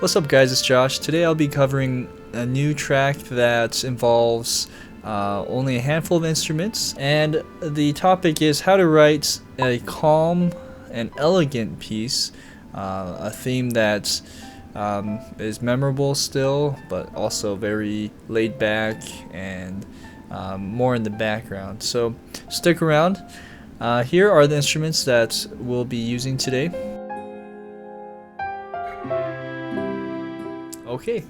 What's up guys, it's Josh. Today I'll be covering a new track that involves only a handful of instruments, and the topic is how to write a calm and elegant piece, a theme that is memorable still, but also very laid back and more in the background. So stick around. Here are the instruments that we'll be using today. Okay,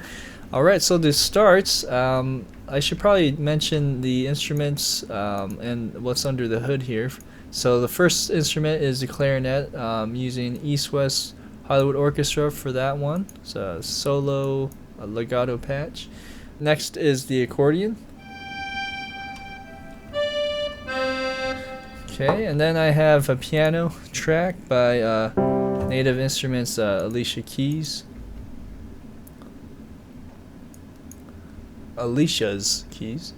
alright, so to start, I should probably mention the instruments and what's under the hood here. So the first instrument is the clarinet, using East West Hollywood Orchestra for that one. It's a solo legato patch. Next is the accordion. Okay, and then I have a piano track by Native Instruments Alicia Keys. Alicia's keys.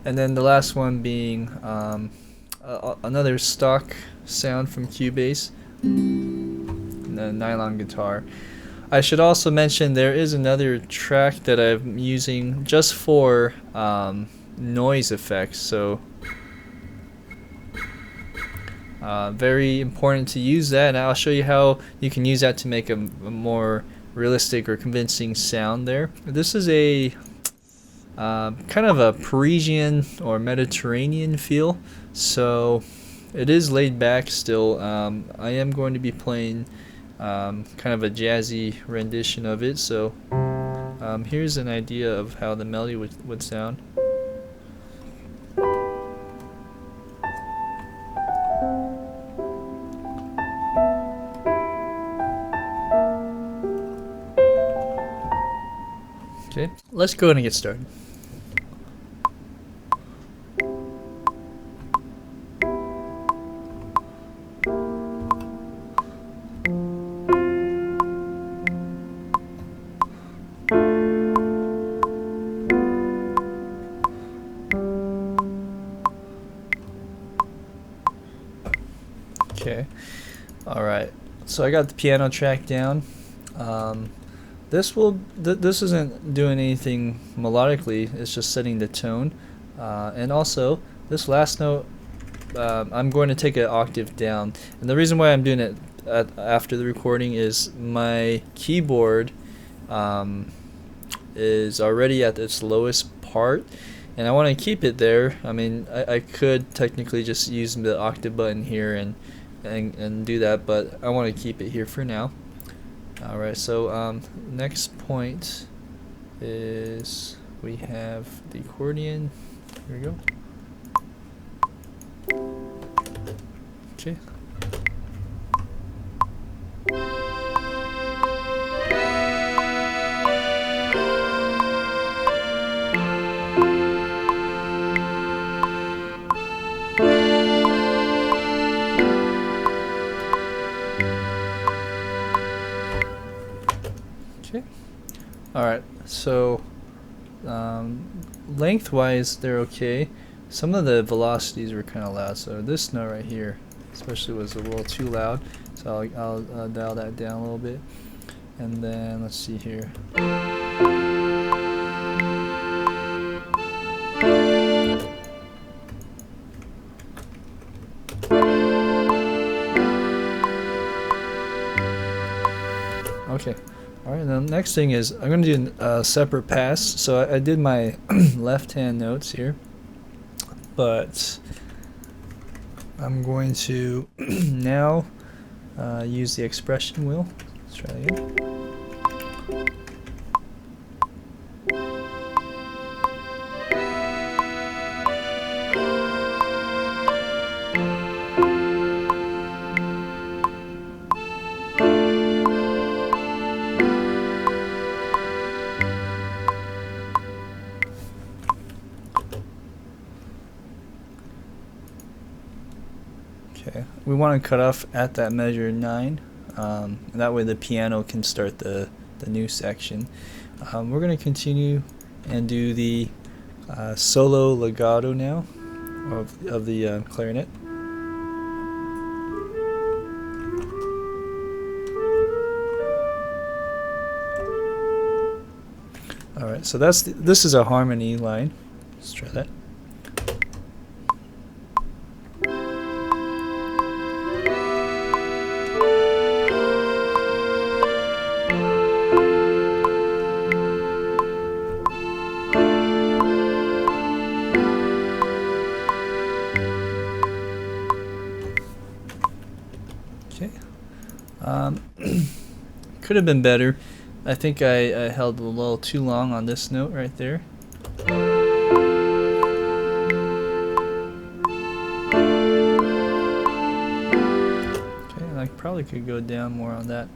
And then the last one being another stock sound from Cubase, the nylon guitar. I should also mention there is another track that I'm using just for noise effects, so very important to use that, and I'll show you how you can use that to make a more realistic or convincing sound there. This is a kind of a Parisian or Mediterranean feel, so it is laid back still. I am going to be playing kind of a jazzy rendition of it, so here's an idea of how the melody would sound. Okay, let's go ahead and get started. Okay, alright, so I got the piano track down. This isn't doing anything melodically, it's just setting the tone. And also, this last note, I'm going to take an octave down. And the reason why I'm doing it after the recording is my keyboard is already at its lowest part, and I want to keep it there. I mean, I could technically just use the octave button here and do that, but I want to keep it here for now. Alright, so next point is we have the accordion. Here we go. Okay. Alright, so lengthwise they're okay. Some of the velocities were kind of loud, so this note right here especially was a little too loud, so I'll dial that down a little bit. And then let's see here. Okay. Alright, the next thing is I'm going to do a separate pass. So I did my left hand notes here, but I'm going to now use the expression wheel. Let's try that again. Okay, we want to cut off at that measure 9. That way the piano can start the new section. We're going to continue and do the solo legato now of the clarinet. So this is a harmony line. Let's try that. Okay. Could have been better. I think I held a little too long on this note right there. Okay, and I probably could go down more on that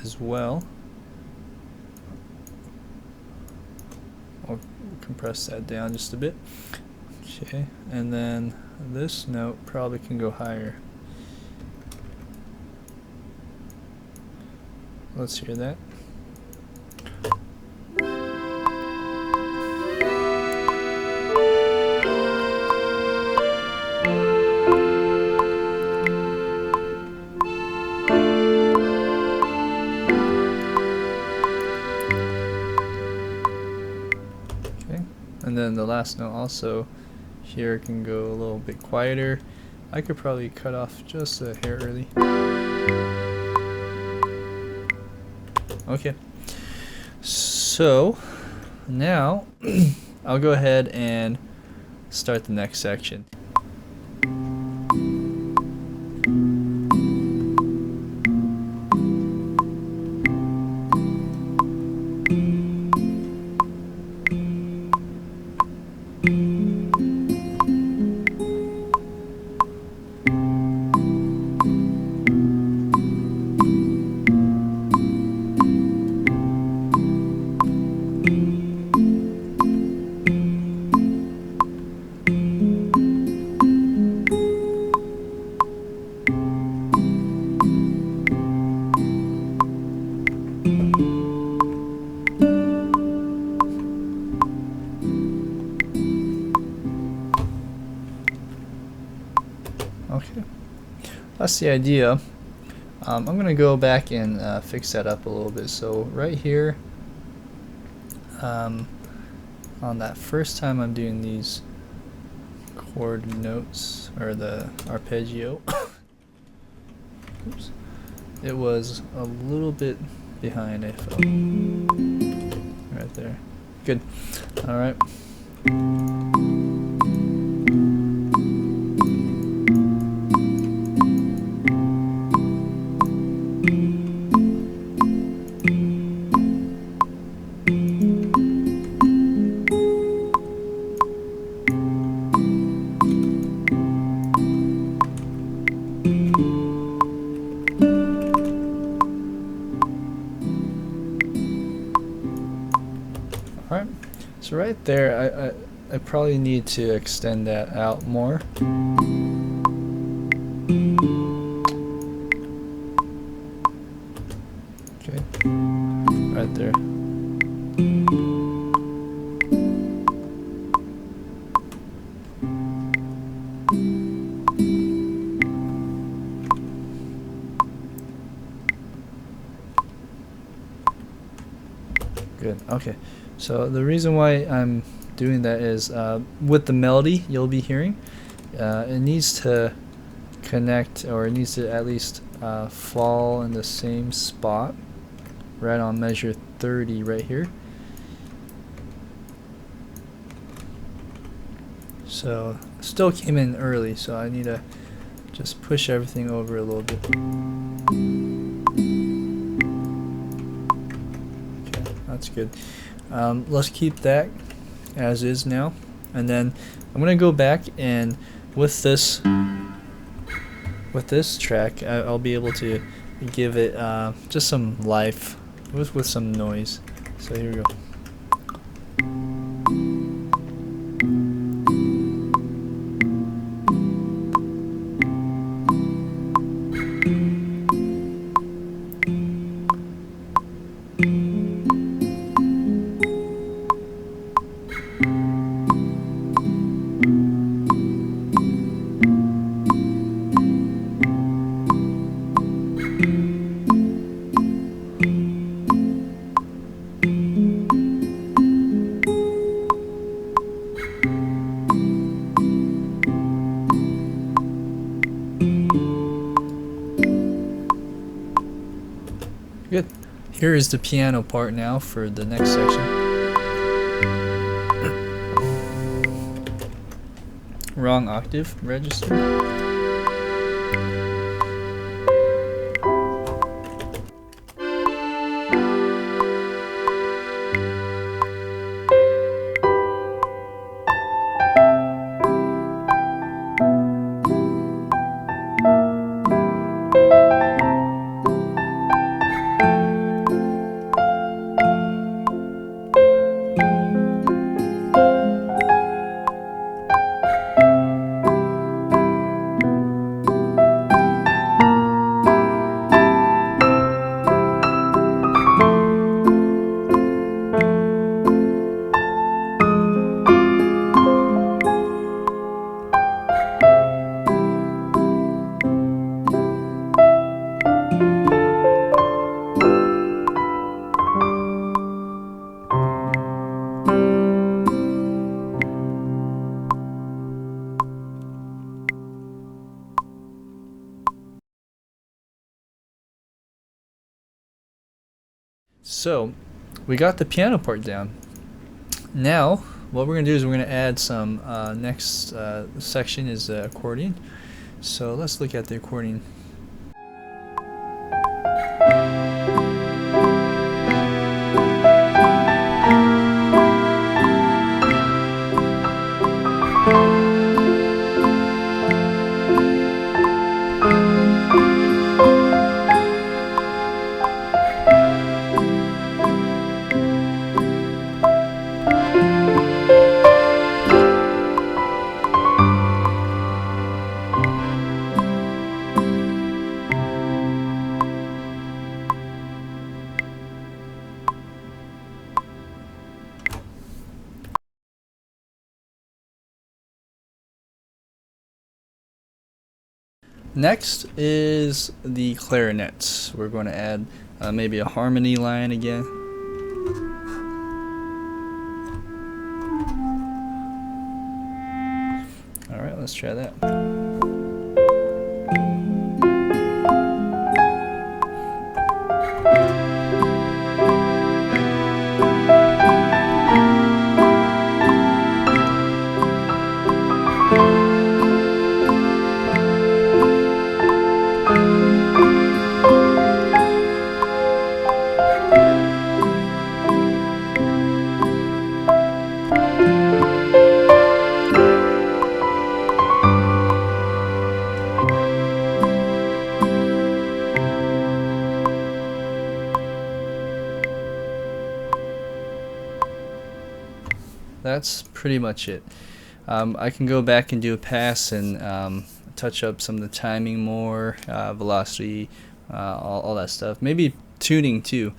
as well. I'll compress that down just a bit. Okay, and then this note probably can go higher. Let's hear that. Okay, and then the last note also here can go a little bit quieter. I could probably cut off just a hair early. Okay, so now I'll go ahead and start the next section. Okay, that's the idea. I'm going to go back and fix that up a little bit. So right here, on that first time I'm doing these chord notes, or the arpeggio, oops, it was a little bit behind, I felt. Right there. Good. Alright. Alright, so right there, I probably need to extend that out more. Okay, right there. Good, okay. So the reason why I'm doing that is with the melody you'll be hearing, it needs to connect, or it needs to at least fall in the same spot, right on measure 30 right here. So still came in early, so I need to just push everything over a little bit. Okay, that's good. Let's keep that as is now, and then I'm gonna go back, and with this track I'll be able to give it just some life with some noise. So here we go. Good. Here is the piano part now for the next section. Wrong octave register. So, we got the piano part down. Now, what we're going to do is we're going to add some, next section is the accordion. So let's look at the accordion. Next is the clarinet. We're going to add maybe a harmony line again. Alright, let's try that. That's pretty much it. I can go back and do a pass and touch up some of the timing more, velocity, all that stuff. Maybe tuning too.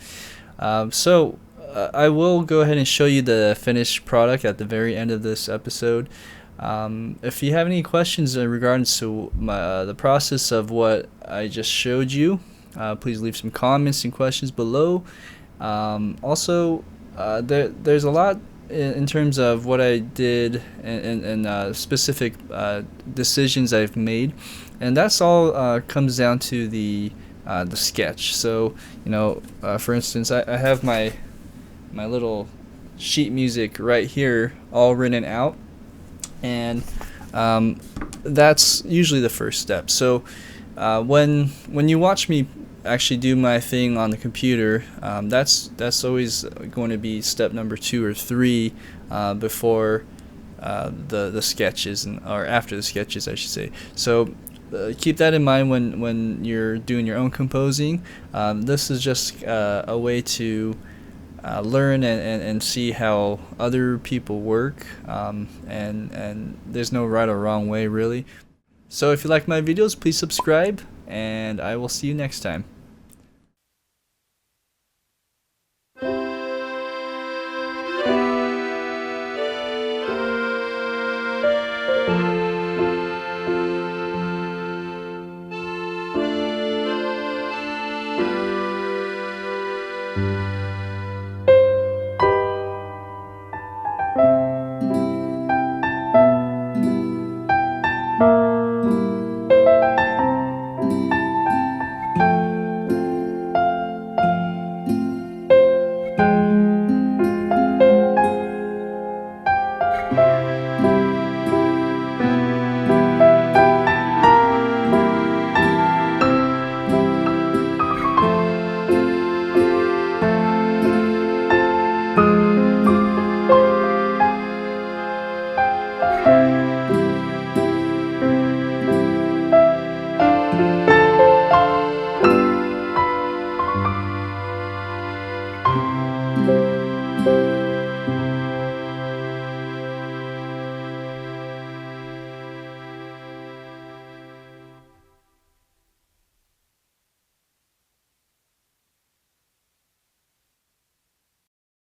I will go ahead and show you the finished product at the very end of this episode. If you have any questions in regards to the process of what I just showed you, please leave some comments and questions below. There's a lot in terms of what I did and specific decisions I've made, and that's all comes down to the sketch. So for instance, I have my little sheet music right here all written out, and that's usually the first step. So when you watch me actually do my thing on the computer, that's always going to be step number 2 or 3 before the sketches, or after the sketches I should say. So keep that in mind when you're doing your own composing. This is just a way to learn and see how other people work, and there's no right or wrong way really. So if you like my videos, please subscribe, and I will see you next time.